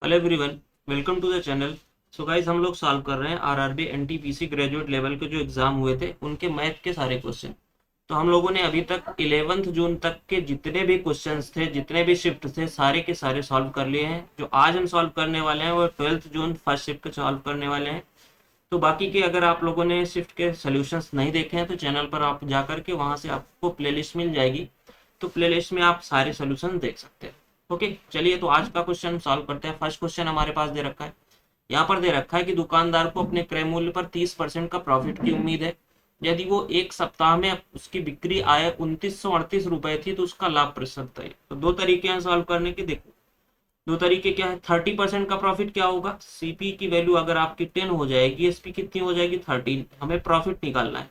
Hello everyone, welcome to the channel. So guys, हम लोग solve कर रहे हैं आरआरबी एनटीपीसी ग्रेजुएट लेवल के जो एग्जाम हुए थे उनके मैथ के सारे क्वेश्चन। तो हम लोगों ने अभी तक 11th जून तक के जितने भी क्वेश्चंस थे, जितने भी शिफ्ट थे, सारे के सारे सॉल्व कर लिए हैं। जो आज हम सॉल्व करने वाले हैं वो 12th जून फर्स्ट शिफ्ट के सॉल्व करने वाले हैं। तो बाकी के अगर आप लोगों ने शिफ्ट के सोल्यूशंस नहीं देखे हैं तो चैनल पर आप जा करके वहां से आपको प्लेलिस्ट मिल जाएगी। तो प्लेलिस्ट में आप सारे सोल्यूशन देख सकते हैं। ओके, चलिए तो आज का क्वेश्चन सॉल्व करते हैं। फर्स्ट क्वेश्चन हमारे पास दे रखा है, यहाँ पर दे रखा है कि दुकानदार को अपने क्रय मूल्य पर 30% का प्रॉफिट की उम्मीद है। यदि वो एक सप्ताह में उसकी बिक्री आय 2938 रुपए थी तो उसका लाभ प्रतिशत है। तो दो तरीके हैं सॉल्व करने के। देखो, दो तरीके क्या है। 30% का प्रॉफिट क्या होगा, सीपी की वैल्यू अगर आपकी 10 हो जाएगी, एसपी कितनी हो जाएगी 13। हमें प्रॉफिट निकालना है।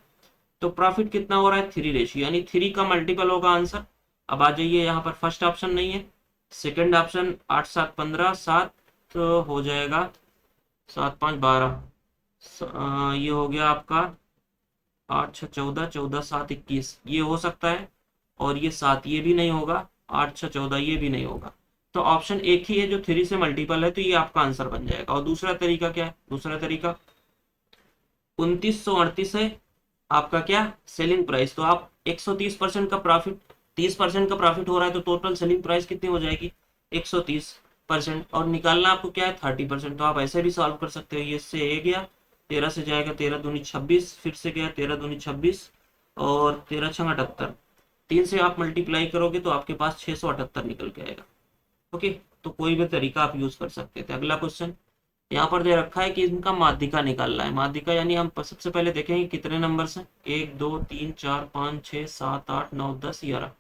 तो प्रॉफिट कितना हो रहा है 3 रेशियो, यानी 3 का मल्टीपल होगा आंसर। अब आ जाइए, यहाँ पर फर्स्ट ऑप्शन नहीं है, सेकंड ऑप्शन 8 7 15 7 तो हो जाएगा 7 5 12। ये हो गया आपका 8 6 14 14 7 21, ये हो सकता है। और ये 7 ये भी नहीं होगा, 8 6 14 ये भी नहीं होगा। तो ऑप्शन एक ही है जो 3 से मल्टीपल है, तो ये आपका आंसर बन जाएगा। और दूसरा तरीका क्या है, दूसरा तरीका 2938 है आपका क्या, सेलिंग प्राइस। तो आप 130% का प्रॉफिट, 30% का प्रॉफिट हो रहा है तो टोटल सेलिंग प्राइस कितनी हो जाएगी 130%। और निकालना आपको क्या है 30%। तो आप ऐसे भी सॉल्व कर सकते हो। ये से ए गया, 13 से जाएगा 13 दूनी 26, फिर से गया 13 दूनी 26 और 13 छंग 78। 3 से आप मल्टीप्लाई करोगे तो आपके पास 678 निकल के आएगा। ओके, तो कोई भी तरीका आप यूज कर सकते थे। अगला क्वेश्चन यहाँ पर दे रखा है कि इनका माध्यिका निकालना है। माध्यिका यानी हम सबसे पहले देखेंगे कितने नंबर्स हैं, 1 2 3 4 5 6 7 8 9 10 11।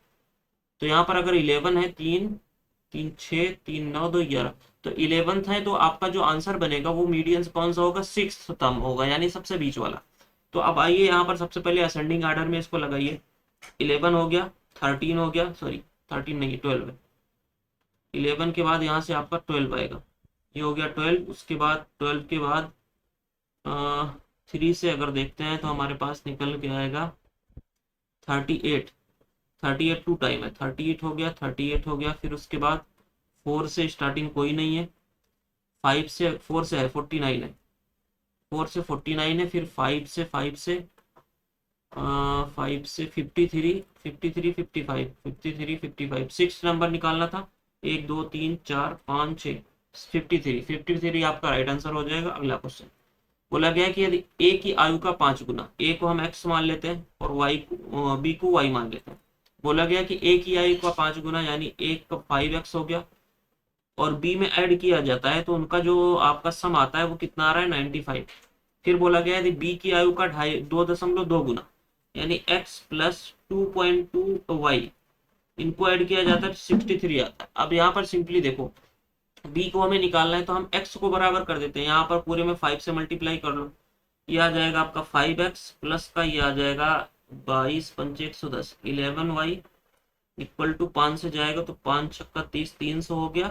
तो यहाँ पर अगर 11 है, 3 3 6 3 9 2 11, तो 11th है तो आपका जो आंसर बनेगा वो मीडियन कौन सा होगा, 6th होगा, यानी सबसे बीच वाला। तो अब आइए यहाँ पर सबसे पहले असेंडिंग आर्डर में इसको लगाइए। 11 हो गया, 13 हो गया, सॉरी 13 नहीं 12 है। 11 के बाद यहाँ से आपका 12 आएगा, ये हो गया 12। उसके बाद 12 के बाद 3 से अगर देखते हैं तो हमारे पास निकल के आएगा 38। 38 टू टाइम है, 38 हो गया, 38 हो गया। फिर उसके बाद 4 से स्टार्टिंग कोई नहीं है, 5 से 4 से है 49 है, 4 से 49 है। फिर 5 से 53, 53 55, 53 55, 6 नंबर निकालना था। 1 2 3 4 5 6, 53, 53 आपका राइट आंसर हो जाएगा। अगला क्वेश्चन बोला गया कि यदि ए की आयु का 5 गुना, ए को हम एक्स मान लेते हैं और वाई को बी को वाई मान लेते हैं। बोला गया कि ए की आयु का 5 गुना यानी ए का 5x हो गया और बी में ऐड किया जाता है तो उनका जो आपका सम आता है वो कितना आ रहा है 95। फिर बोला गया यदि बी की आयु का 2.2 गुना यानी x प्लस 2.2y, इनको ऐड किया जाता है 63 आता है। अब यहाँ पर सिंपली देखो, बी को हमें निकालना है तो हम x को बराबर कर देते हैं, यहाँ पर पूरे में 5 से मल्टीप्लाई कर लो। ये आ जाएगा आपका 5x प्लस का ये आ जाएगा 22 पंच 110, 11y इक्वल टू 5 से जाएगा तो 5 छक्का 30, 300 हो गया।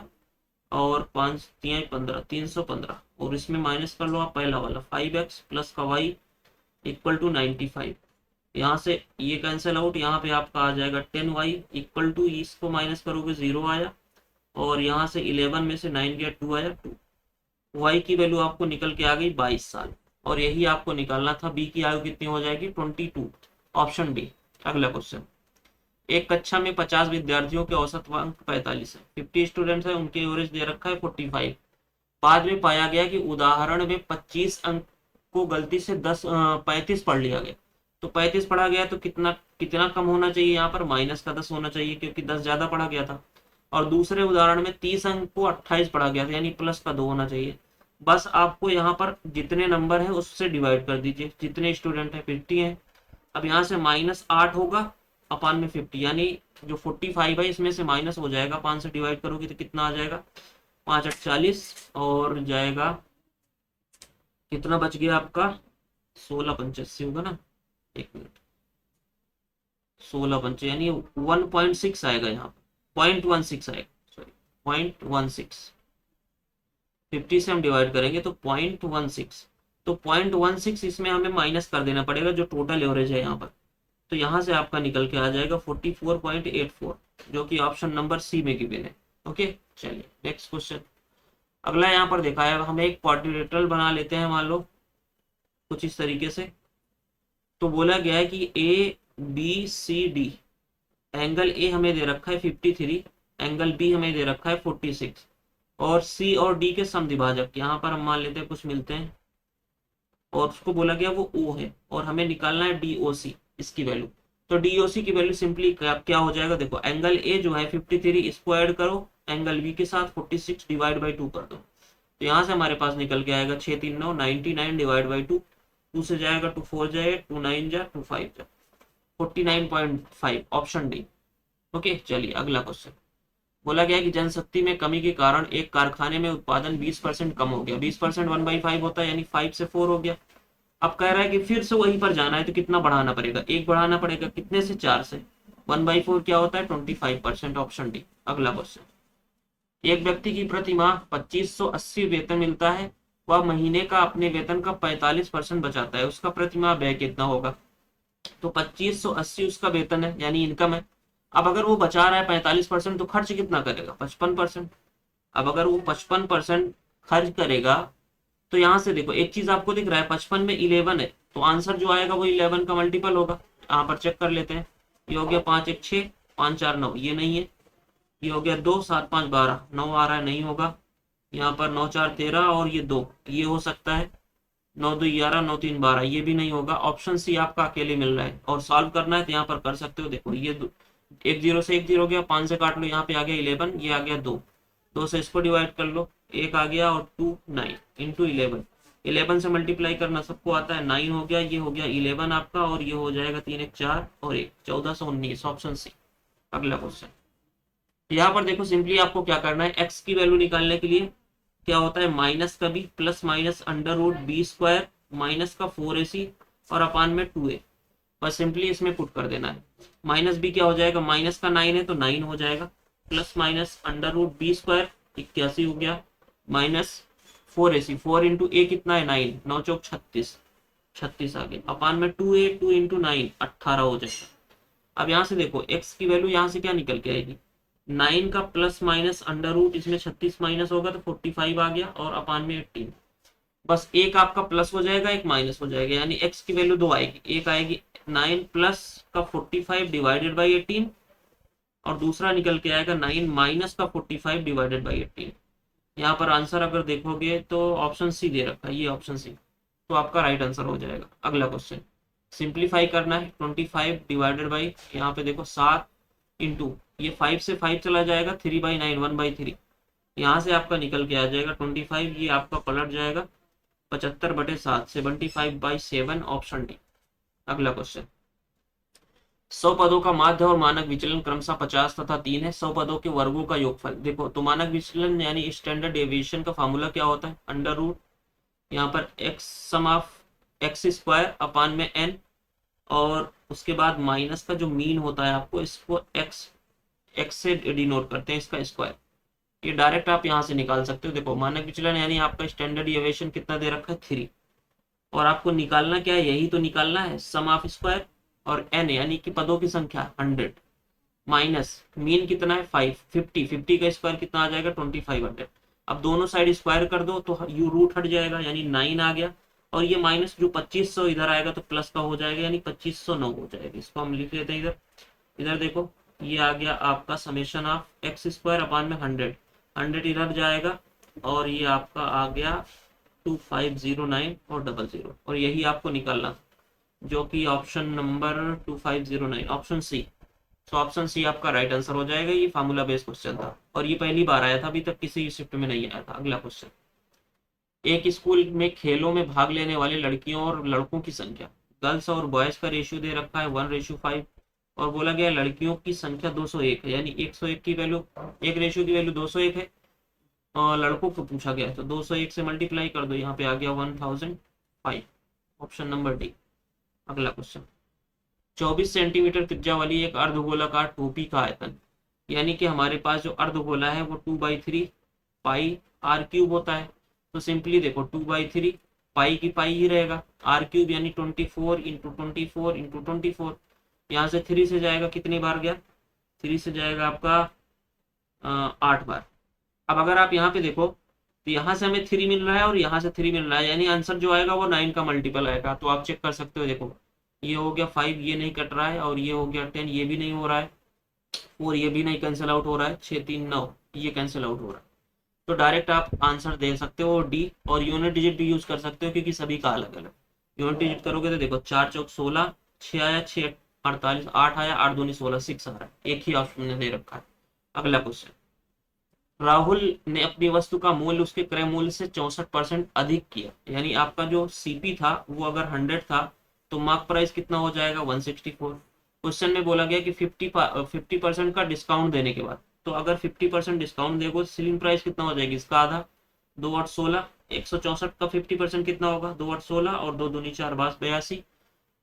और 5 3 15, 315। और इसमें माइनस कर लो आप पहला वाला 5x प्लस का y इक्वल टू 95। यहाँ से ये कैंसिल आउट, यहाँ पे आपका आ जाएगा 10y इक्वल टू, इसको माइनस करोगे 0 आया। और यहाँ से 11 में से 9 गया 2 आया 2। y की वैल्यू आपको निकल के आ गई 22 साल। और यही आपको निकालना था, b की आयु कितनी हो जाएगी 22, ऑप्शन बी। अगला क्वेश्चन, एक कक्षा में 50 विद्यार्थियों के औसत अंक 45 है, 50 स्टूडेंट्स है, उनके एवरेज दे रखा है 45। बाद में पाया गया कि उदाहरण में 25 अंक को गलती से 35 पढ़ लिया गया। तो 35 पढ़ा गया तो कितना कितना कम होना चाहिए, यहाँ पर माइनस का 10 होना चाहिए क्योंकि 10 ज्यादा पढ़ा गया था। और दूसरे उदाहरण में 30 अंक को 28 पढ़ा गया था यानी प्लस का 2 होना चाहिए। बस आपको यहाँ पर जितने नंबर है उससे डिवाइड कर दीजिए, जितने स्टूडेंट है 50 है। अब यहाँ से -8 होगा अपान में 50, यानी जो 45 है इसमें से माइनस हो जाएगा, 5 से डिवाइड करोगे तो कितना आ जाएगा 5 8 40 और जाएगा कितना बच गया आपका 16 85 होगा ना, एक मिनट, 16 यानी 1.6 आएगा, यहाँ पर 0.16 आएगा, सॉरी 0.16। 50 से हम डिवाइड करेंगे तो 0.16, तो 0.16 इसमें हमें माइनस कर देना पड़ेगा जो टोटल एवरेज है यहाँ पर। तो यहाँ से आपका निकल के आ जाएगा 44.84, जो कि ऑप्शन नंबर सी में गिवन है। ओके, चलिए नेक्स्ट क्वेश्चन। अगला यहाँ पर देखा है, हम एक क्वाड्रिलेटरल बना लेते हैं, मान लो कुछ इस तरीके से। तो बोला गया है कि A B C D, angle A हमें दे रखा है 53, एंगल बी हमें दे रखा है 46, और सी और डी के समद्विभाजक यहाँ पर हम मान लेते हैं कुछ मिलते हैं, और उसको बोला गया वो ओ है, और हमें निकालना है डीओसी, इसकी वैल्यू। तो डीओसी की वैल्यू सिंपली क्या हो जाएगा, देखो एंगल ए जो है 53, इसको ऐड करो एंगल बी के साथ 46 डिवाइड बाई 2 कर दो। तो यहाँ से हमारे पास निकल के आएगा 6 3 9 99 डिवाइड बाई 2, 2 से जाएगा 2 4 जाएगा 2 9 जा 2 5 जा 49.5, ऑप्शन डी। ओके, चलिए अगला क्वेश्चन। बोला गया है कि जनशक्ति में कमी के कारण एक कारखाने में उत्पादन 20% कम हो गया। 20% 1/5 होता है, यानी 5 से 4 हो गया। अब कह रहा है कि फिर से वहीं पर जाना है, तो कितना बढ़ाना पड़ेगा, एक बढ़ाना पड़ेगा, कितने से, 4 से। 1/4 क्या होता है, 25%, ऑप्शन डी। अगला क्वेश्चन। एक व्यक्ति की प्रति माह 2580 वेतन मिलता है, वह महीने का अपने वेतन का 45% बचाता है, उसका प्रति माह व्यय कितना होगा। तो 2580 उसका वेतन है, यानी इनकम है। अब अगर वो बचा रहा है 45%, तो खर्च कितना करेगा, 55%। अब अगर वो 55% खर्च करेगा, तो यहां से देखो एक चीज आपको दिख रहा है, 55 में 11 है, तो आंसर जो आएगा वो 11 का मल्टीपल होगा। यहाँ पर चेक कर लेते हैं। ये हो गया 5 1 6, 5 4 9, ये नहीं है। ये हो गया 2 7 5 12, 9 आ रहा है, नहीं होगा। यहाँ पर 9 4 13, और ये 2, ये हो सकता है। 9 2 11, 9 3 12, ये भी नहीं होगा। ऑप्शन सी आपका अकेले मिल रहा है, और सॉल्व करना है तो यहाँ पर कर सकते हो। देखो ये 1 0 से 1 0 हो गया, 5 से काट लो, यहाँ पे आ गया 11, ये आ गया 2, 2 से इसको डिवाइड कर लो, 1 आ गया, और 2 9 इंटू 11, 11 से मल्टीप्लाई करना सबको आता है, 9 हो गया, ये हो गया 11 आपका, और ये हो जाएगा 3 1 4 और 1 1419, ऑप्शन सी। अगला क्वेश्चन। यहाँ पर देखो सिंपली आपको क्या करना है, एक्स की वैल्यू निकालने के लिए क्या होता है, माइनस का b plus minus under root b square minus का 4ac और अपान में 2a, बस सिंपली इसमें पुट कर देना है। माइनस बी क्या हो जाएगा, माइनस का 9 है तो 9 हो जाएगा, plus minus under root b square 81 हो गया, माइनस 4ac, 4 इंटू ए कितना है 9, 9 चौक 36, 36 आ गया, अपान में 2a, 2 इंटू 9 18 हो जाएगा। अब यहाँ से देखो x की वैल्यू यहाँ से क्या निकल के आएगी, 9 का प्लस माइनस अंडर रूट, इसमें 36 माइनस होगा तो 45 आ गया, और अपान में 18। बस एक आपका प्लस हो जाएगा, एक माइनस हो जाएगा, यानी x की वैल्यू 2 आएगी। एक आएगी 9 प्लस का 45 डिवाइडेड बाई 18, और दूसरा निकल के आएगा 9 माइनस का 45 डिवाइडेड बाई 18। यहाँ पर आंसर अगर देखोगे तो ऑप्शन सी दे रखा है, ये ऑप्शन सी, तो आपका राइट आंसर हो जाएगा। अगला क्वेश्चन। सिंप्लीफाई करना है, 25 डिवाइडेड बाई, यहाँ पे देखो 7 इंटू, ये 5 से 5 चला जाएगा, 3/9 1/3, यहाँ से आपका निकल के आ जाएगा 25, ये आपका पलट जाएगा 75/7, 75/7, ऑप्शन डी। अगला क्वेश्चन। 100 पदों का माध्य और मानक विचलन क्रमशः 50 तथा 3 है। 100 पदों के वर्गों का योगफल, देखो तो मानक विचलन यानी स्टैंडर्ड डेविएशन का फार्मूला क्या होता है, अंडर रूट, यहाँ पर x sum of x square upon में एन, और उसके बाद माइनस का जो मीन होता है आपको, इसको एक्स एक्स से डिनोट करते हैं, इसका स्क्वायर। ये डायरेक्ट आप यहाँ से निकाल सकते हो। देखो मानक विचलन यानी आपका स्टैंडर्ड डेविएशन कितना दे रखा है, 3, और आपको निकालना क्या है, यही तो निकालना है, सम ऑफ स्क्वायर और एन यानी कि पदों की संख्या 100, माइनस मीन कितना है 5, 50 का स्क्वायर कितना आ जाएगा 2500। अब दोनों साइड स्क्वायर कर दो तो यू रूट हट जाएगा, यानी 9 आ गया, और ये माइनस जो 2500 इधर आएगा तो प्लस का हो जाएगा, यानी 2509 हो जाएगा। इसको हम लिख लेते हैं इधर। इधर देखो ये आ गया आपका summation of x square upon में 100, 100 इधर जाएगा, और ये आपका आ गया 2509 और 00, और यही आपको निकालना, जो कि ऑप्शन नंबर 2509, ऑप्शन सी। तो ऑप्शन सी आपका राइट आंसर हो जाएगा। ये फार्मूला बेस्ड क्वेश्चन था, और ये पहली बार आया था, अभी तक किसी शिफ्ट में नहीं आया था। अगला क्वेश्चन। एक स्कूल में खेलों में भाग लेने वाले लड़कियों और लड़कों की संख्या, गर्ल्स और बॉयज का रेशियो दे रखा है 1:5, और बोला गया लड़कियों की संख्या 201 है, यानी 101 की वैल्यू, एक रेशियो की वैल्यू 201 है, और लड़कों को पूछा गया है, तो 201 से मल्टीप्लाई कर दो, यहाँ पे आ गया 1005, ऑप्शन नंबर डी। अगला क्वेश्चन। 24 सेंटीमीटर त्रिज्या वाली एक अर्धगोलाकार टोपी का आयतन, यानी कि हमारे पास जो अर्धगोला है वो 2/3 पाई आर क्यूब होता है। तो सिंपली देखो 2/3 पाई की पाई ही रहेगा, आर क्यूब यानी 24 इंटू 24 इंटू 24, यहाँ से 3 से जाएगा, कितनी बार गया, 3 से जाएगा आपका 8 बार। अब अगर आप यहाँ पे देखो तो यहाँ से हमें 3 मिल रहा है और यहाँ से 3 मिल रहा है, यानी आंसर जो आएगा वो 9 का मल्टीपल आएगा। तो आप चेक कर सकते हो, देखो ये हो गया 5, ये नहीं कट रहा है, और ये हो गया 10, ये भी नहीं हो रहा है, और ये भी नहीं कैंसिल आउट हो रहा है, 6 3 9 ये कैंसिल आउट हो रहा है। तो डायरेक्ट आप आंसर दे सकते हो डी, और यूनिट डिजिट भी यूज कर सकते हो क्योंकि सभी का अलग अलग। यूनिट डिजिट करोगे तो देखो 4 चौक 16, 6 आया, 6 48, 8 आया, 8 दूनी 16, 6 आ रहा है, एक ही ऑप्शन ने दे रखा है। अगला क्वेश्चन, राहुल ने अपनी वस्तु का मूल्य उसके क्रय मूल्य से 64% अधिक किया, यानी आपका जो सीपी था वो अगर 100 था तो मार्क प्राइस कितना हो जाएगा 164। क्वेश्चन में बोला गया कि 50% का डिस्काउंट देने के बाद, तो अगर 50% डिस्काउंट देगो सेलिंग प्राइस कितना हो जाएगी, इसका आधा, 2 8 16, 164 का 50% कितना होगा, 2 8 16 और 2 दूनी 4 82,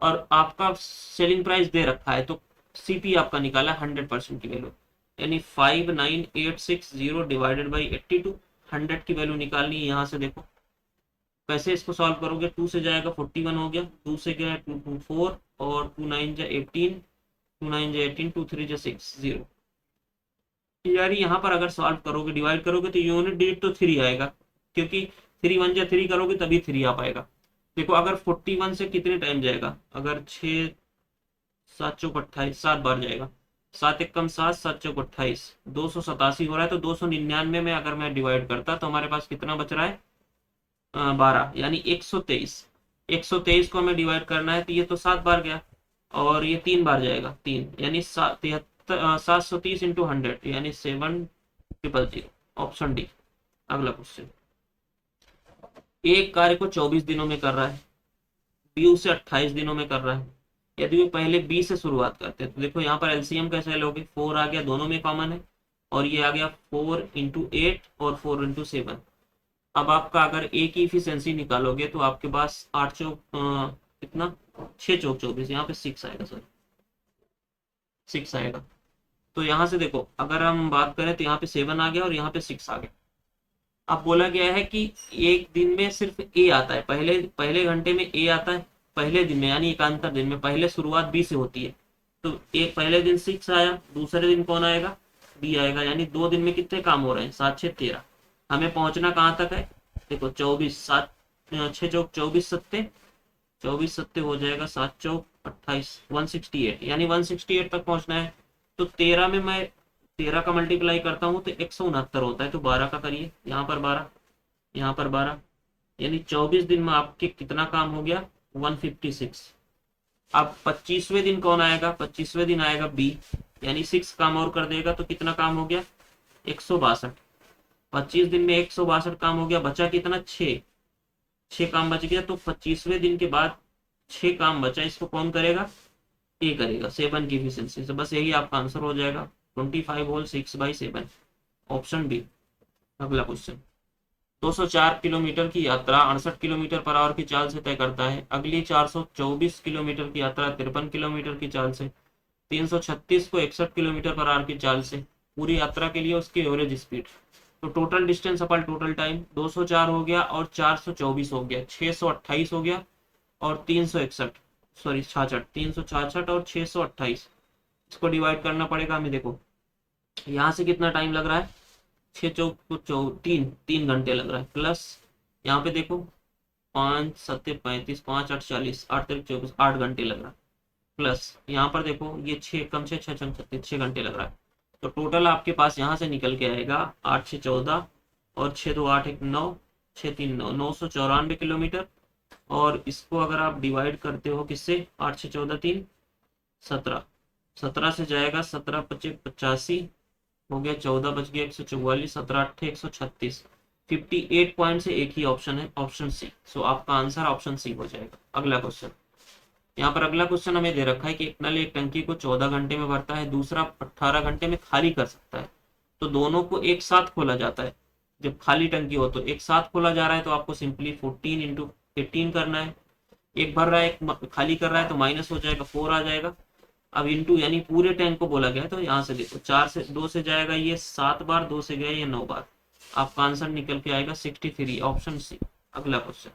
और आपका सेलिंग प्राइस दे रखा है, तो सीपी आपका निकाला 100% की वैल्यू, यानी 59860 डिवाइडेड बाई 82, 100 की वैल्यू निकालनी है। यहाँ से देखो कैसे इसको सॉल्व करोगे, 2 से जाएगा 41 हो गया, 2 से गया 2 2 4, और 2 9 जा 18, 2 9 जा 18, 2 3 जा 6 0। यार यहाँ पर अगर सॉल्व करोगे डिवाइड करोगे तो यूनिट डिजिट तो 3 आएगा, क्योंकि 3 1 जा 3 करोगे तभी 3 आ पाएगा। देखो अगर 41 से कितने टाइम जाएगा, अगर 6 7 चौक 28, 7 बार जाएगा, 7 एक कम 7, 7 चौक 28, 287 हो रहा है, तो 299 में अगर मैं डिवाइड करता तो हमारे पास कितना बच रहा है, 12, यानी 123। 123 को हमें डिवाइड करना है तो ये तो 7 बार गया, और ये 3 बार जाएगा, 3 यानी 730 इंटू 100, यानी 7000, ऑप्शन डी। अगला क्वेश्चन, एक कार्य को 24 दिनों में कर रहा है, बी उसे 28 दिनों में कर रहा है। यदि वे पहले बी से शुरुआत करते हैं तो देखो यहाँ पर एलसीएम कैसे लोगे, 4 आ गया, दोनों में कॉमन है, और ये आ गया 4 इंटू 8 और 4 इंटू 7। अब आपका अगर ए की इफिशियंसी निकालोगे तो आपके पास 8 चौक कितना, 6 चौक 24, यहाँ पे 6 आएगा, सॉरी 6 आएगा। तो यहाँ से देखो अगर हम बात करें तो यहाँ पे 7 आ गया और यहाँ पे 6 आ गया। अब बोला गया है कि एक दिन में सिर्फ ए आता है, पहले पहले घंटे में ए आता है, पहले दिन में यानी एकांतर दिन में, पहले शुरुआत बी से होती है। तो एक पहले दिन 6 आया, दूसरे दिन कौन आएगा, बी आएगा, यानी 2 दिन में कितने काम हो रहे हैं, 7 6 13। हमें पहुंचना कहाँ तक है, देखो 24, 7 6 चौक 24 सत्ते, 24 सत्ते हो जाएगा 7 चौक 28, 168, यानी 168 तक पहुंचना है। तो 13 में मैं 13 का मल्टीप्लाई करता हूँ तो 169 होता है, तो 12 का करिए, यहाँ पर 12, यहाँ पर 12, यानी 24 दिन में आपके कितना काम हो गया, 156। अब 25वें दिन कौन आएगा, 25वें दिन आएगा बी, यानी 6 काम और कर देगा, तो कितना काम हो गया, 162। 25 दिन में 162 काम हो गया, बचा कितना, 6 काम बच गया। तो 25वें दिन के बाद 6 काम बचा, इसको कौन करेगा, ए करेगा, 7 की इफिशियंसी से। बस यही आपका आंसर हो जाएगा, 25 होल 6/7, ऑप्शन बी। अगला क्वेश्चन, 204 किलोमीटर की यात्रा 68 किलोमीटर पर आवर की चाल से तय करता है, अगली 424 किलोमीटर की यात्रा 53 किलोमीटर की चाल से, 336 को 61 किलोमीटर पर आवर की चाल से, पूरी यात्रा के लिए उसकी एवरेज स्पीड। तो टोटल डिस्टेंस अपन टोटल टाइम 204 हो गया और 424 हो गया, 628 हो गया, और 361, सॉरी 66, 366 और 628, इसको डिवाइड करना पड़ेगा हमें। देखो यहाँ से कितना टाइम लग रहा है, 6 चौक तो 3 घंटे लग रहा है, प्लस यहाँ पे देखो 5 7 35, 5 8 40, 8 3 24, 8 घंटे लग रहा है, प्लस यहाँ पर देखो ये 6 कम 6 6 36, 6 घंटे लग रहा है। तो टोटल आपके पास यहाँ से निकल के आएगा 8 6 14 और 6 2 8 1 9, 6 3 9, 994 किलोमीटर। और इसको अगर आप डिवाइड करते हो किससे, 8 6 14 3 17, 17 से जाएगा, 17 25 85 हो गया, 14 बच गया 144, 17 8 136, 58 पॉइंट से एक ही ऑप्शन है, ऑप्शन सी। सो आपका आंसर ऑप्शन सी हो जाएगा। अगला क्वेश्चन, यहाँ पर अगला क्वेश्चन हमें दे रखा है कि एक नल एक टंकी को 14 घंटे में भरता है, दूसरा 18 घंटे में खाली कर सकता है, तो दोनों को एक साथ खोला जाता है। जब खाली टंकी हो तो एक साथ खोला जा रहा है, तो आपको सिंपली 14 इंटू 18 करना है। एक भर रहा है एक खाली कर रहा है, तो माइनस हो जाएगा 4 आ जाएगा। अब इंटू यानी पूरे टैंक को बोला गया है, तो यहाँ से देखो 4 से 2 से जाएगा ये 7 बार, 2 से गया ये 9 बार, आपका आंसर निकल के आएगा 63, ऑप्शन सी। अगला क्वेश्चन,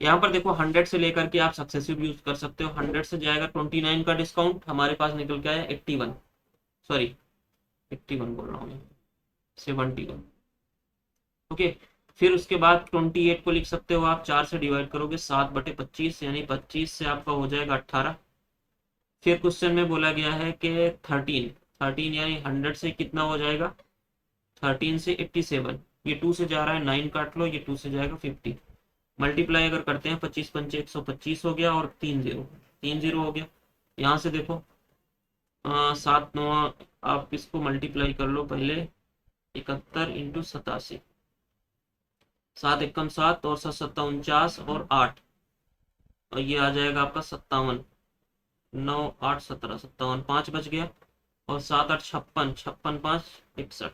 यहाँ पर देखो 100 से लेकर के आप सक्सेसिव यूज कर सकते हो। 100 से जाएगा 29 का डिस्काउंट, हमारे पास निकल के आया 81, सॉरी 81 बोल रहा हूँ मैं, 71, ओके, फिर उसके बाद 28 को लिख सकते हो आप, 4 से डिवाइड करोगे 7/25, यानी 25 से आपका हो जाएगा 18। फिर क्वेश्चन में बोला गया है कि 13, 13 यानी 100 से कितना हो जाएगा, 13 से 87, ये 2 से जा रहा है 9 काट लो, ये 2 से जाएगा 50। मल्टीप्लाई अगर करते हैं 25 पंचे 125 हो गया, और 3 0 हो गया। यहाँ से देखो 7 9, आप इसको मल्टीप्लाई कर लो पहले, 71 इंटू 87, 7 एकम 7 और 7 7 49 और 8, और ये आ जाएगा आपका 57, 9 8 17 57, 5 बच गया, और 7 8 56, 56 5 61,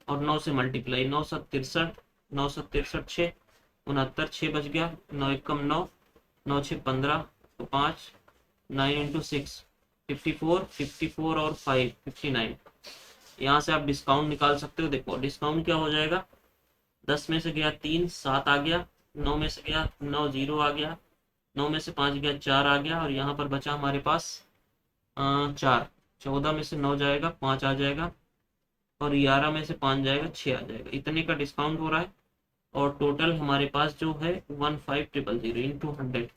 और 9 से मल्टीप्लाई, 9 7 63, 9 7 63 6 69, 6 बच गया, 9 एकम 9, 9 6 15, तो 5, 9 इंटू 6 54, 54 और 5 59। यहाँ से आप डिस्काउंट निकाल सकते हो। देखो डिस्काउंट क्या हो जाएगा, 10 में से गया 3, 7 आ गया, 9 में से गया 9, 0 आ गया, 9 में से 5 गया 4 आ गया, और यहाँ पर बचा हमारे पास 4। 14 में से 9 जाएगा 5 आ जाएगा, और 11 में से 5 जाएगा 6 आ जाएगा। इतने का डिस्काउंट हो रहा है, और टोटल हमारे पास जो है 1500 इंटू 100।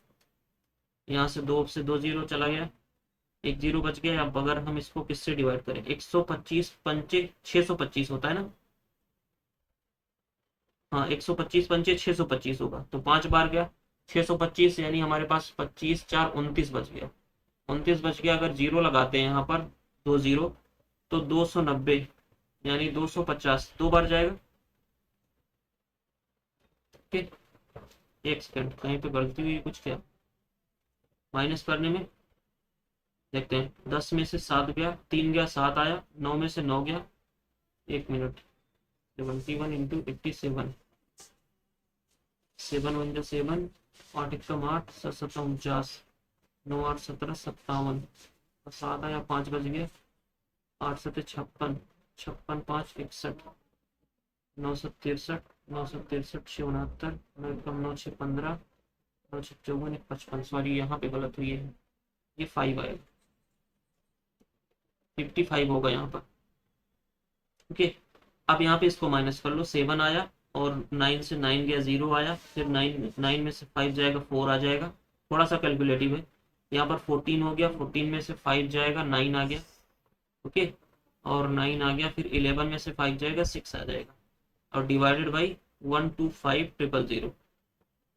यहाँ से 2 से 2 0 चला गया, 1 0 बच गया। अब अगर हम इसको किससे डिवाइड करें, 125 पंचे 625 होता है ना, हाँ 125 पंचे 625 होगा, तो 5 बार गया 625, यानी हमारे पास 25 4 29 बच गया, 29 बच गया। अगर जीरो लगाते हैं यहाँ पर 2 0, तो 290, यानी 250 दो बार जाएगा। ठीक, एक सेकंड कहीं पे गलती हुई कुछ क्या, माइनस करने में देखते हैं। 10 में से 7 गया, 3 गया 7 आया, 9 में से 9 गया, 1 मिनट, 71 इंटू 87, 7 1 जा 7, 8 एकम 8, 7 7 49, 9 8 17 57, 7 आया 5 बज गया, 8 7 56, 56 5 61, 9 7 63, 9 7 63 6 69, 9 एकम 9 6 15, 9 6 54 1 55, सॉरी यहाँ पे गलत हुई है, ये 5 आएगा, 55 होगा यहाँ पर। ओके, अब यहाँ पे इसको माइनस कर लो, 7 आया, और 9 से 9 गया 0 आया, फिर 9 में से 5 जाएगा 4 आ जाएगा, थोड़ा सा कैलकुलेटिव है। यहाँ पर 14 हो गया, 14 में से 5 जाएगा 9 आ गया, ओके, और 9 आ गया, फिर 11 में से 5 जाएगा 6 आ जाएगा, और डिवाइडेड बाई 125000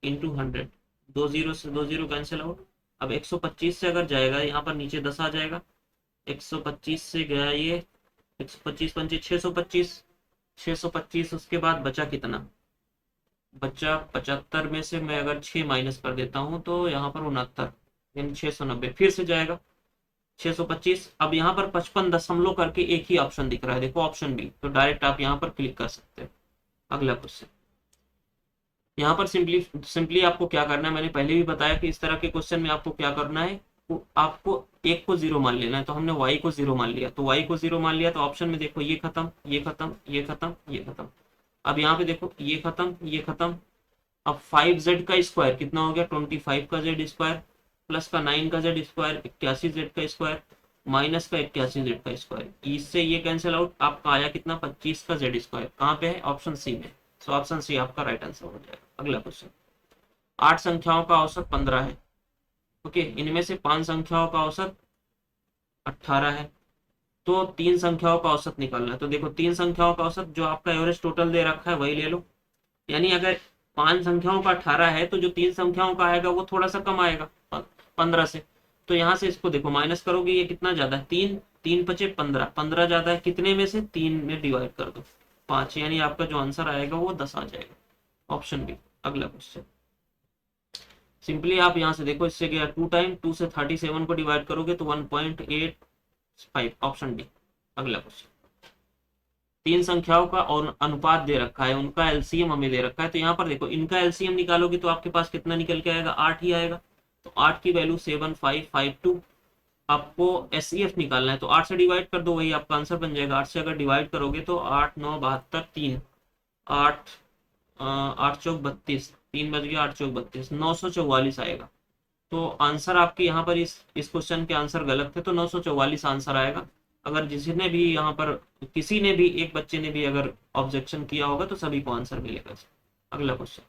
इंटू 100, 2 0 से 2 0 कैंसिल आउट। अब 125 से अगर जाएगा, यहाँ पर नीचे 10 आ जाएगा, 125 से गया ये 125 पंचे 625, 625, उसके बाद बचा कितना, बचा 75 में से मैं अगर 6 माइनस कर देता हूँ तो यहाँ पर 69, यानी 690, फिर से जाएगा 625। अब यहाँ पर 55 दशमलव करके एक ही ऑप्शन दिख रहा है, देखो ऑप्शन बी, तो डायरेक्ट आप यहाँ पर क्लिक कर सकते हो। अगला क्वेश्चन, यहाँ पर सिंपली सिंपली आपको क्या करना है, मैंने पहले भी बताया कि इस तरह के क्वेश्चन में आपको क्या करना है, आपको एक को 0 मान लेना है। तो हमने y को 0 मान लिया, तो y को 0 मान लिया, तो ऑप्शन में देखो ये खत्म, ये खत्म, ये खत्म, ये खत्म। अब यहाँ पे देखो ये खत्म, ये खत्म। अब 5z का स्क्वायर कितना हो गया, 25 का z स्क्वायर, प्लस का 9 का z स्क्वायर 81z का स्क्वायर, माइनस का 81z का स्क्वायर, इससे ये कैंसिल आउट, आपका आया कितना 25 का z स्क्वायर, कहाँ पे है, ऑप्शन सी में। सो ऑप्शन सी आपका राइट आंसर हो जाएगा। अगला क्वेश्चन, 8 संख्याओं का औसत 15 है, ओके, इनमें से 5 संख्याओं का औसत 18 है, तो 3 संख्याओं का औसत निकालना है। तो देखो 3 संख्याओं का औसत, जो आपका एवरेज टोटल दे रखा है वही ले लो, यानी अगर 5 संख्याओं का 18 है, तो जो 3 संख्याओं का आएगा वो थोड़ा सा कम आएगा 15 से। तो यहाँ से इसको देखो माइनस करोगे, ये कितना ज्यादा है, 3, 3 पचे 15, 15 ज्यादा है, कितने में से 3 में डिवाइड कर दो 5, यानी आपका जो आंसर आएगा वो 10 आ जाएगा, ऑप्शन बी। अगला क्वेश्चन, सिंपली आप यहाँ से देखो, इससे गया 2 टाइम, 2 से 37 को डिवाइड करोगे तो 1.85, ऑप्शन डी। अगला क्वेश्चन, 3 संख्याओं का और अनुपात दे रखा है, उनका एलसीएम हमें दे रखा है। तो यहाँ पर देखो इनका एलसीएम निकालोगे तो आपके पास कितना निकल के आएगा, 8 ही आएगा। तो 8 की वैल्यू 7552, आपको एसईएफ निकालना है, तो 8 से डिवाइड कर दो, वही आपका आंसर बन जाएगा। 8 से अगर डिवाइड करोगे तो 8 9 72 3, 8 8 चौक 32, 3 बज गया, 8 चौक 32, 944 आएगा। तो आंसर आपके यहाँ पर इस क्वेश्चन के आंसर गलत थे, तो 944 आंसर आएगा। अगर जिसने भी यहाँ पर किसी ने भी एक बच्चे ने भी अगर ऑब्जेक्शन किया होगा तो सभी को आंसर मिलेगा। अगला क्वेश्चन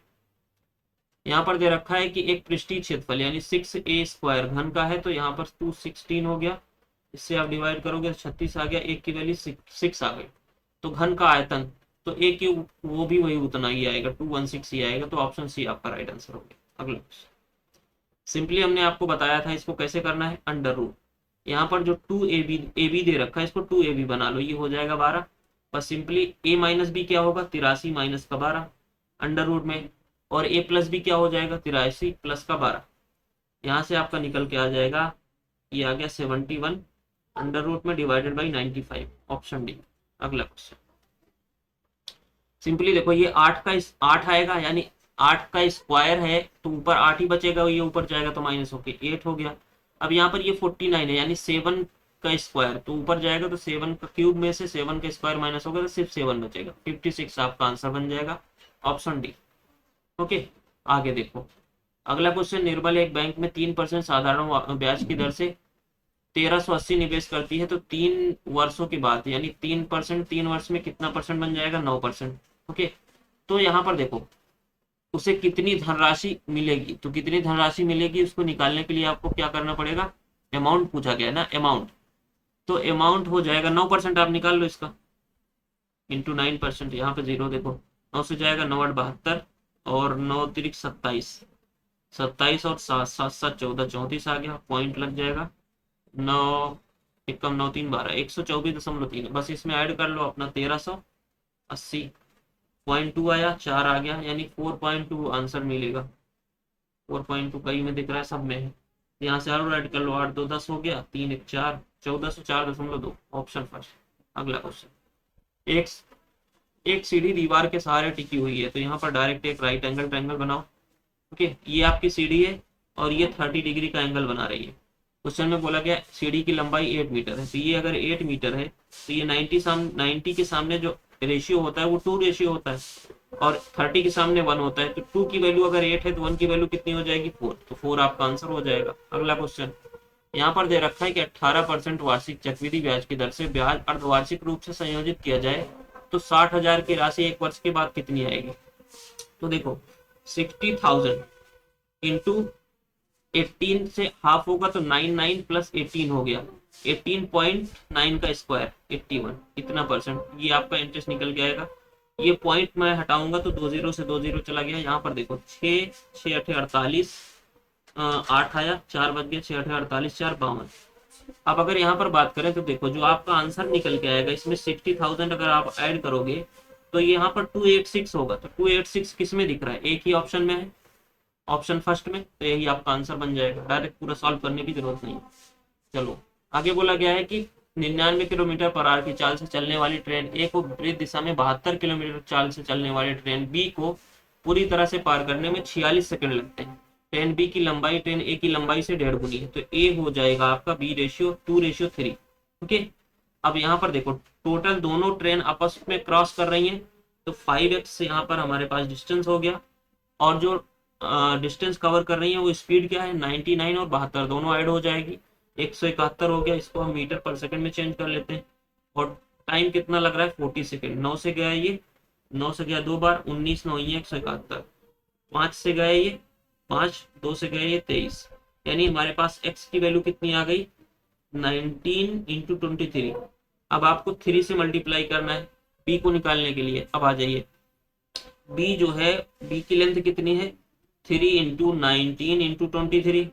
यहाँ पर दे रखा है कि एक पृष्ठीय क्षेत्रफल यानी 6a² घन का है, तो यहाँ पर 216 हो गया, इससे आप डिवाइड करोगे तो 36 आ गया, एक की वैल्यू 6 आ गई। तो घन का आयतन तो एक की वो भी वही उतना ही आएगा, 216 ही आएगा, तो ऑप्शन सी आपका राइट आंसर हो गया। अगला सिंपली हमने आपको बताया था इसको कैसे करना है, अंडर रूट। यहाँ पर जो 2ab दे रखा है इसको 2ab बना लो, ये हो जाएगा 12। बस सिंपली a माइनस बी क्या होगा, 83 माइनस का 12 अंडर रूट में, और a प्लस बी क्या हो जाएगा, 83 प्लस का 12। यहाँ से आपका निकल के आ जाएगा, ये आ गया 71 अंडर रूट में डिवाइडेड बाई 95, ऑप्शन डी। अगला क्वेश्चन सिंपली देखो, ये 8 आएगा, यानी 8 का स्क्वायर है तो ऊपर 8 ही बचेगा, ये ऊपर जाएगा तो माइनस होके 8 हो गया। अब यहाँ पर ये 49 है, यानी 7 का स्क्वायर तो ऊपर जाएगा, तो 7 का क्यूब में से 7 का स्क्वायर माइनस होगा तो सिर्फ 7 बचेगा, 56 आपका आंसर बन जाएगा, ऑप्शन डी। ओके, आगे देखो अगला क्वेश्चन, निर्मल एक बैंक में 3% साधारण ब्याज की दर से 1380 निवेश करती है, तो 3 वर्षों के बाद यानी 3%, 3 वर्ष में कितना परसेंट बन जाएगा, 9%। ओके, तो यहाँ पर देखो उसे कितनी धनराशि मिलेगी, तो कितनी धनराशि मिलेगी उसको निकालने के लिए आपको क्या करना पड़ेगा, अमाउंट पूछा गया है ना, अमाउंट। तो अमाउंट हो जाएगा 9%, आप निकाल लो इसका, इंटू 9%, यहाँ पे जीरो देखो, 9 से जाएगा 9 8 72, और 9 तिरिक 27, 27 और 7 7 7 14, 34 आ गया, पॉइंट लग जाएगा, 9 एकम 9 3 12, 124.3, बस इसमें ऐड कर लो अपना 1380, 0.2 आया, 4 आ गया, यानी 4.2 आंसर मिलेगा। 4.2 कई में दिख रहा है, सब में है, यहाँ से और ऐड कर लो, 8 2 10 हो गया, 3 1 4, 1404.2, ऑप्शन फर्स्ट। अगला क्वेश्चन, एक एक सीढ़ी दीवार के सहारे टिकी हुई है, तो यहाँ पर डायरेक्ट एक राइट एंगल ट्रायंगल बनाओ। ओके, ये आपकी सीढ़ी है और ये 30 डिग्री का एंगल बना रही है। क्वेश्चन में बोला गया सीढ़ी की लंबाई 8 मीटर है, तो ये अगर 8 मीटर है तो ये 90 के सामने जो रेशियो होता है वो 2 रेशियो होता है, और 30 के सामने 1 होता है, तो 2 की वैल्यू अगर 8 है तो 1 की वैल्यू कितनी हो जाएगी, 4, तो 4 आपका आंसर हो जाएगा। अगला क्वेश्चन, यहाँ पर दे रखा है कि 18% वार्षिक चक्रवृद्धि ब्याज की दर से ब्याज अर्धवार्षिक रूप से संयोजित किया जाए तो 60,000 की राशि 1 वर्ष के बाद कितनी आएगी। तो देखो 60,000 इंटू 18 से हाफ होगा तो 99 प्लस 18 हो गया, 18.9 का स्क्वायर 81, इतना परसेंट, ये आपका इंटरेस्ट निकल के आएगा। ये पॉइंट मैं हटाऊंगा तो 20 से 20 चला गया, यहाँ पर देखो 6 6 8 48, 8 आया, 4 बच गया, 6 8 48 4 52। अब अगर यहाँ पर बात करें तो देखो जो आपका आंसर निकल के आएगा इसमें 60,000 अगर आप ऐड करोगे तो यहाँ पर 286 होगा, तो 286 किस में दिख रहा है, एक ही ऑप्शन में है, ऑप्शन फर्स्ट में, तो यही आपका आंसर बन जाएगा, डायरेक्ट पूरा सॉल्व करने की जरूरत नहीं। चलो आगे बोला गया है कि 99 किलोमीटर पर आवर की चाल से चलने वाली ट्रेन ए को विपरीत दिशा में 72 किलोमीटर चाल से चलने वाली ट्रेन बी को पूरी तरह से पार करने में 46 सेकंड लगते हैं। ट्रेन बी की लंबाई ट्रेन ए की लंबाई से 1.5 गुनी है, तो ए हो जाएगा आपका B/2/3। ओके, अब यहाँ पर देखो टोटल दोनों ट्रेन आपस में क्रॉस कर रही हैं, तो 5x यहाँ पर हमारे पास डिस्टेंस हो गया, और जो डिस्टेंस कवर कर रही है वो स्पीड क्या है, 99 और 72 दोनों ऐड हो जाएगी, 171 हो गया, इसको हम मीटर पर सेकंड में चेंज कर लेते हैं, और टाइम कितना लग रहा है 40 सेकंड। 9 से गया ये, 9 से गया 2 बार, 19 9 ये 171, 5 से गया ये 5, 2 से गया ये 23, यानी हमारे पास x की वैल्यू कितनी आ गई, 19 इंटू 23। अब आपको 3 से मल्टीप्लाई करना है b को निकालने के लिए। अब आ जाइए, b जो है, b की लेंथ कितनी है, 3 इंटू 19 इंटू 23,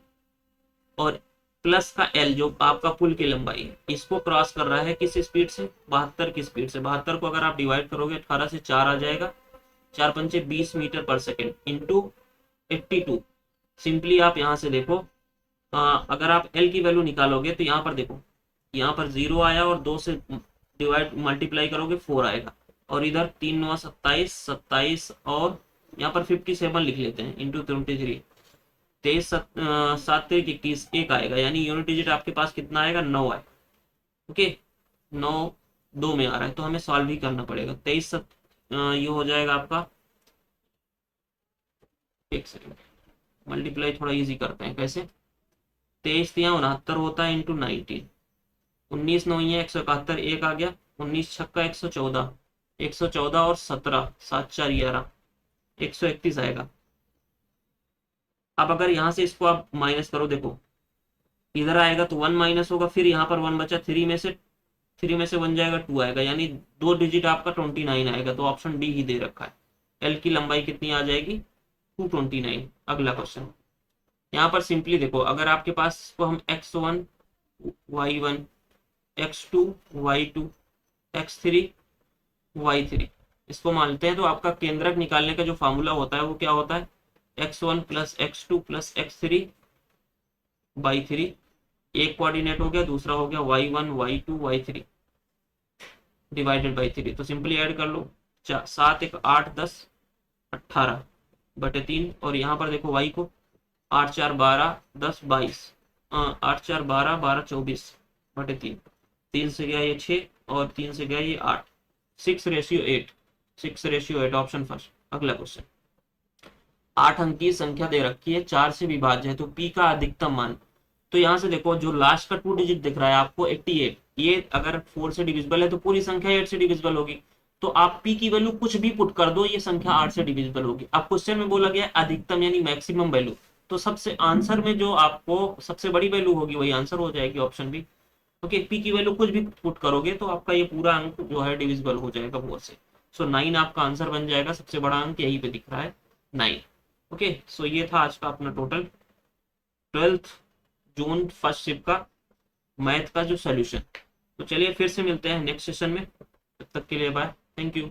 और प्लस का l जो आपका पुल की लंबाई है, इसको क्रॉस कर रहा है किस स्पीड से, 72 की स्पीड से। 72 को अगर आप डिवाइड करोगे 18 से 4 आ जाएगा, 4 पंचे 20 मीटर पर सेकेंड इंटू 82। सिंपली आप यहाँ से देखो, अगर आप l की वैल्यू निकालोगे तो यहाँ पर देखो, यहाँ पर 0 आया और 2 से डिवाइड मल्टीप्लाई करोगे 4 आएगा, और इधर 3 9 27 27, और यहाँ पर 57 लिख लेते हैं इंटू 23, 23 7 21 1 आएगा, यानी यूनिट डिजिट आपके पास कितना आएगा, 9 आएगा। ओके, 9 2 में आ रहा है तो हमें सॉल्व ही करना पड़ेगा। 23 ये हो जाएगा आपका, एक सेकेंड मल्टीप्लाई थोड़ा इजी करते हैं, कैसे, 23 या 69 होता है इंटू 19, 19 9 ही है 171, एक आ गया, 19 छक्का 114, 114 और 17, 7 4 11, 131 आएगा। अब अगर यहाँ से इसको आप माइनस करो, देखो इधर आएगा तो 1 माइनस होगा, फिर यहाँ पर 1 बचा, 3 में से 1 जाएगा, 2 आएगा, यानी 2 डिजिट आपका 29 आएगा। तो ऑप्शन डी ही दे रखा है। एल की लंबाई कितनी आ जाएगी? 229। अगला क्वेश्चन, यहाँ पर सिंपली देखो, अगर आपके पास को हम x1 y1 x2 y2 x3 y3 इसको मानते हैं, तो आपका केंद्रक निकालने का जो फॉर्मूला होता है वो क्या होता है? x1 plus x2 plus x3 by 3। एक कोऑर्डिनेट हो गया, दूसरा हो गया y1 y2 y3 divided by 3। तो सिंपली ऐड कर लो, 7 1 8 10 18 बटे 3, और यहाँ पर देखो y को 8 4 12 10 22, 8 4 12 12 24 बटे 3, 3 से गया ये 6 और 3 से गया ये 8, 6:8, 6:8 ऑप्शन फर्स्ट। अगला क्वेश्चन, 8 अंक की संख्या दे रखी है, 4 से विभाज्य है, तो p का अधिकतम मान। तो यहाँ से देखो जो लास्ट का 2 डिजिट दिख रहा है आपको 88, ये अगर 4 से डिविजिबल है तो पूरी संख्या 8 से डिविजिबल होगी। तो आप p की वैल्यू कुछ भी पुट कर दो, ये संख्या 8 से डिविजिबल होगी। अब क्वेश्चन में बोला गया अधिकतम यानी मैक्सिमम वैल्यू, तो सबसे आंसर में जो आपको सबसे बड़ी वैल्यू होगी वही आंसर हो जाएगी, ऑप्शन बी। ओके, p की वैल्यू कुछ भी पुट करोगे तो आपका ये पूरा अंक जो है डिविजिबल हो जाएगा 4 से। सो 9 आपका आंसर बन जाएगा, सबसे बड़ा अंक यही पे दिख रहा है 9। ओके, सो ये था आज का अपना total 12th June first shift का मैथ का जो सोल्यूशन। तो चलिए फिर से मिलते हैं नेक्स्ट सेशन में, तब तक के लिए बाय, थैंक यू।